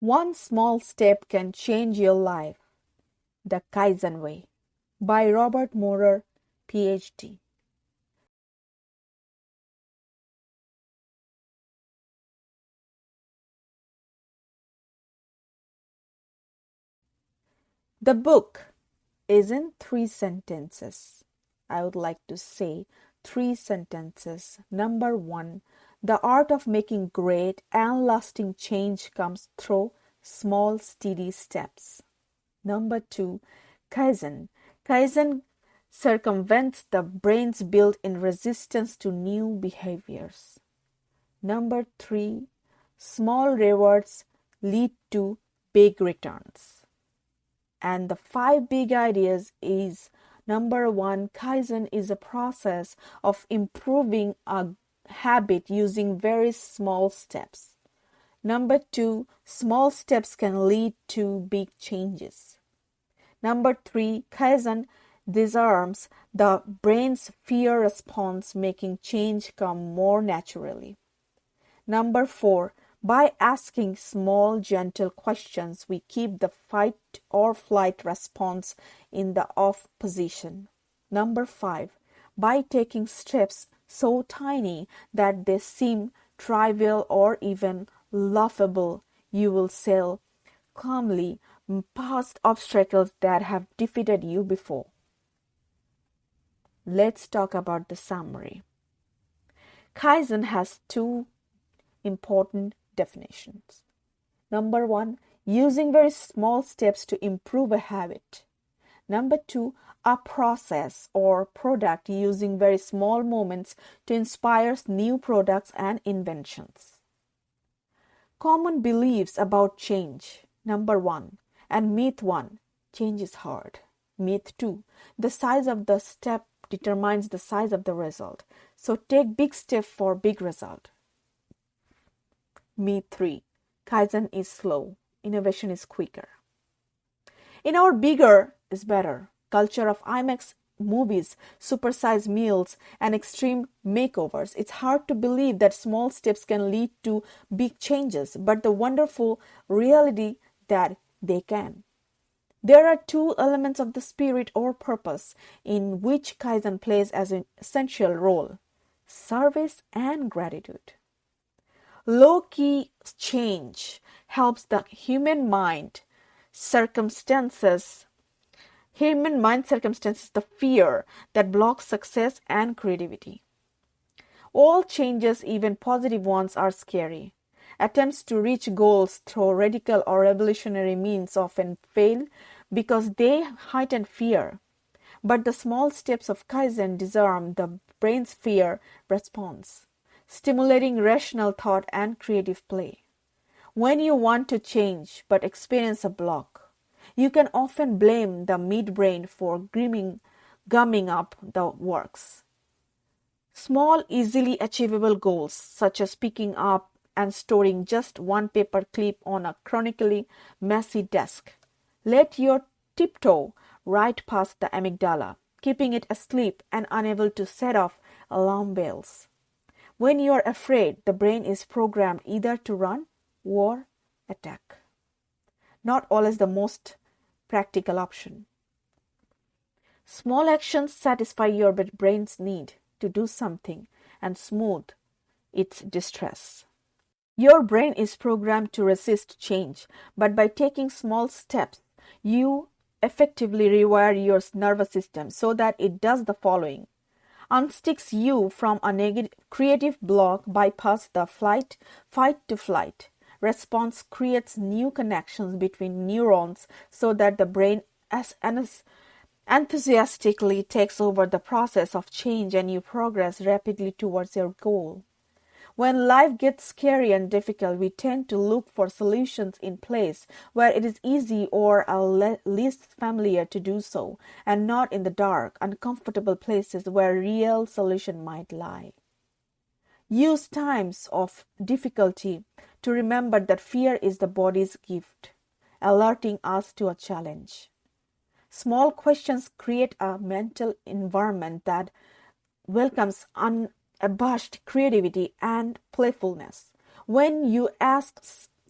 One small step can change your life. The Kaizen Way by Robert Maurer, PhD. The book is in 3 sentences. I would like to say 3 sentences. Number 1, the art of making great and lasting change comes through small, steady steps. Number 2, Kaizen. Kaizen circumvents the brain's built-in resistance to new behaviors. Number 3, small rewards lead to big returns. And the 5 big ideas is number 1, Kaizen is a process of improving a habit using very small steps. Number 2, small steps can lead to big changes. Number 3, Kaizen disarms the brain's fear response, making change come more naturally. Number 4, by asking small, gentle questions, we keep the fight or flight response in the off position. Number 5, by taking steps so tiny that they seem trivial or even laughable, you will sail calmly past obstacles that have defeated you before. Let's talk about the summary. Kaizen has 2 important definitions. Number 1, using very small steps to improve a habit. Number 2, a process or product using very small moments to inspire new products and inventions. Common beliefs about change. Number 1, and myth 1, change is hard. Myth 2, the size of the step determines the size of the result. So take big step for big result. Myth 3, Kaizen is slow, innovation is quicker. In our bigger is better culture of IMAX movies, supersized meals, and extreme makeovers, it's hard to believe that small steps can lead to big changes, but the wonderful reality that they can. There are 2 elements of the spirit or purpose in which Kaizen plays as an essential role: service and gratitude. Low-key change helps the human mind circumstances, the fear that blocks success and creativity. All changes, even positive ones, are scary. Attempts to reach goals through radical or revolutionary means often fail because they heighten fear. But the small steps of Kaizen disarm the brain's fear response, stimulating rational thought and creative play. When you want to change but experience a block, you can often blame the midbrain for gumming up the works. Small, easily achievable goals, such as picking up and storing just one paper clip on a chronically messy desk, let your tiptoe right past the amygdala, keeping it asleep and unable to set off alarm bells. When you are afraid, the brain is programmed either to run or attack. Not always the most practical option. Small actions satisfy your brain's need to do something and smooth its distress. Your brain is programmed to resist change, but by taking small steps, you effectively rewire your nervous system so that it does the following: unsticks you from a negative creative block, bypass the fight to flight response, creates new connections between neurons so that the brain enthusiastically takes over the process of change and you progress rapidly towards your goal. When life gets scary and difficult, we tend to look for solutions in place where it is easy or least familiar to do so, and not in the dark, uncomfortable places where real solution might lie. Use times of difficulty to remember that fear is the body's gift, alerting us to a challenge. Small questions create a mental environment that welcomes unabashed creativity and playfulness. When you ask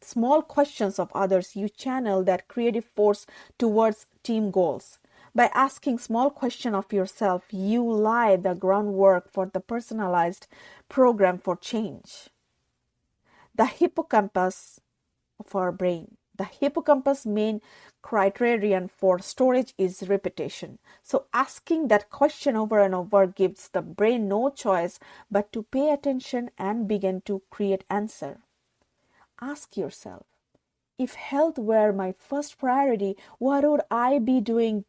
small questions of others, you channel that creative force towards team goals. By asking small questions of yourself, you lay the groundwork for the personalized program for change. The hippocampus of our brain. The hippocampus' main criterion for storage is repetition. So asking that question over and over gives the brain no choice but to pay attention and begin to create answer. Ask yourself, if health were my first priority, what would I be doing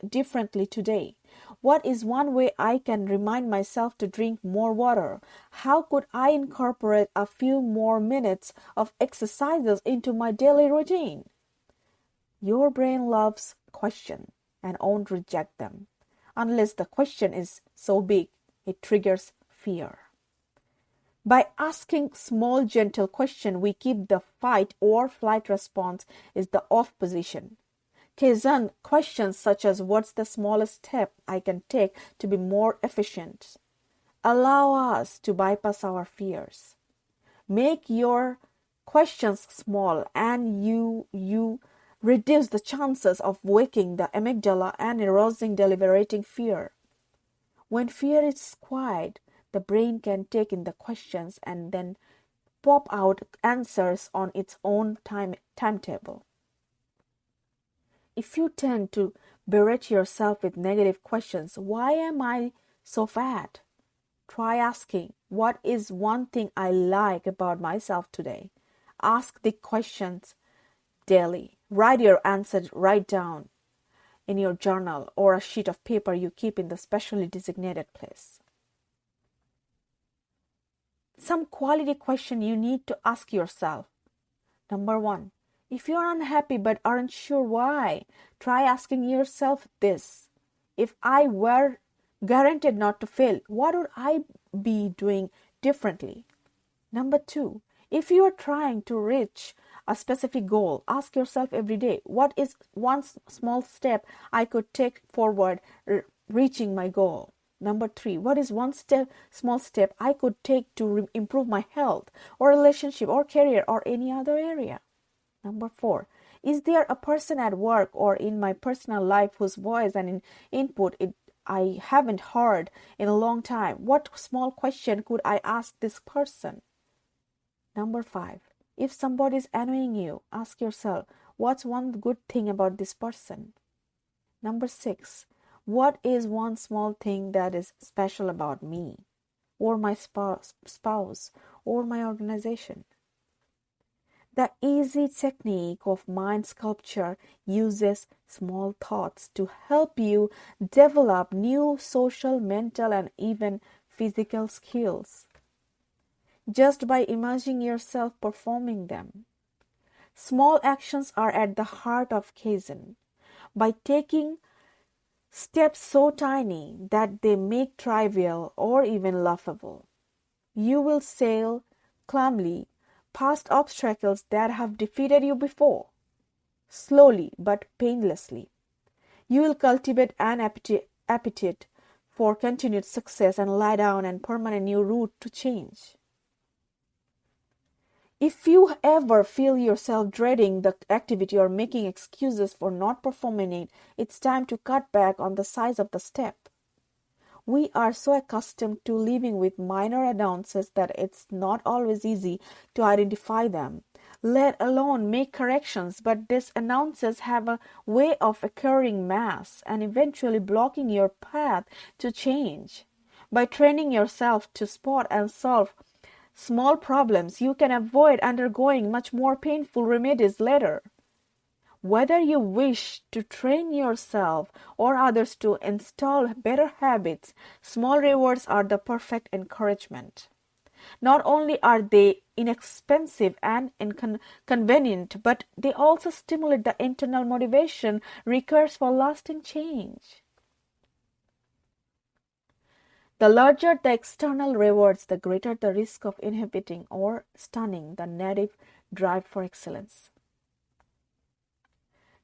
differently today? What is one way I can remind myself to drink more water? How could I incorporate a few more minutes of exercises into my daily routine? Your brain loves questions and won't reject them unless the question is so big it triggers fear. By asking small, gentle questions, we keep the fight or flight response is the off position. Kaizen questions such as what's the smallest step I can take to be more efficient allow us to bypass our fears. Make your questions small and you reduce the chances of waking the amygdala and arousing deliberating fear. When fear is quiet, the brain can take in the questions and then pop out answers on its own timetable. If you tend to berate yourself with negative questions, why am I so fat? Try asking, what is one thing I like about myself today? Ask the questions daily. Write your answer right down in your journal or a sheet of paper you keep in the specially designated place. Some quality question you need to ask yourself. Number 1, if you're unhappy but aren't sure why, try asking yourself this. If I were guaranteed not to fail, what would I be doing differently? Number 2, if you are trying to reach a specific goal, ask yourself every day, what is one small step I could take forward reaching my goal? Number 3, what is one small step I could take to improve my health or relationship or career or any other area? Number 4, is there a person at work or in my personal life whose voice and input I haven't heard in a long time? What small question could I ask this person? Number 5, if somebody is annoying you, ask yourself, what's one good thing about this person? Number 6, what is one small thing that is special about me or my spouse or my organization? The easy technique of mind sculpture uses small thoughts to help you develop new social, mental, and even physical skills just by imagining yourself performing them. Small actions are at the heart of Kaizen. By taking steps so tiny that they make trivial or even laughable, you will sail calmly past obstacles that have defeated you before. Slowly but painlessly, you will cultivate an appetite for continued success and lie down a permanent new route to change. If you ever feel yourself dreading the activity or making excuses for not performing it, it's time to cut back on the size of the step. We are so accustomed to living with minor annoyances that it's not always easy to identify them, let alone make corrections, but these annoyances have a way of occurring mass and eventually blocking your path to change. By training yourself to spot and solve small problems, you can avoid undergoing much more painful remedies later. Whether you wish to train yourself or others to install better habits, small rewards are the perfect encouragement. Not only are they inexpensive and inconvenient, but they also stimulate the internal motivation required for lasting change. The larger the external rewards, the greater the risk of inhibiting or stunning the native drive for excellence.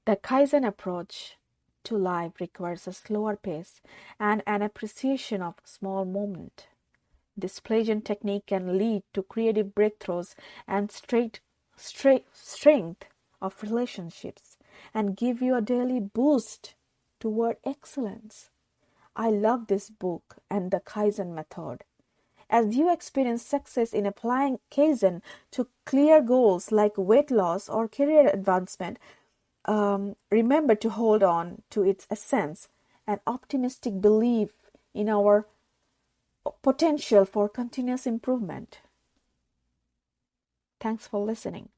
The Kaizen approach to life requires a slower pace and an appreciation of small moments. This Kaizen technique can lead to creative breakthroughs and strength of relationships and give you a daily boost toward excellence. I love this book and the Kaizen method. As you experience success in applying Kaizen to clear goals like weight loss or career advancement, remember to hold on to its essence and optimistic belief in our potential for continuous improvement. Thanks for listening.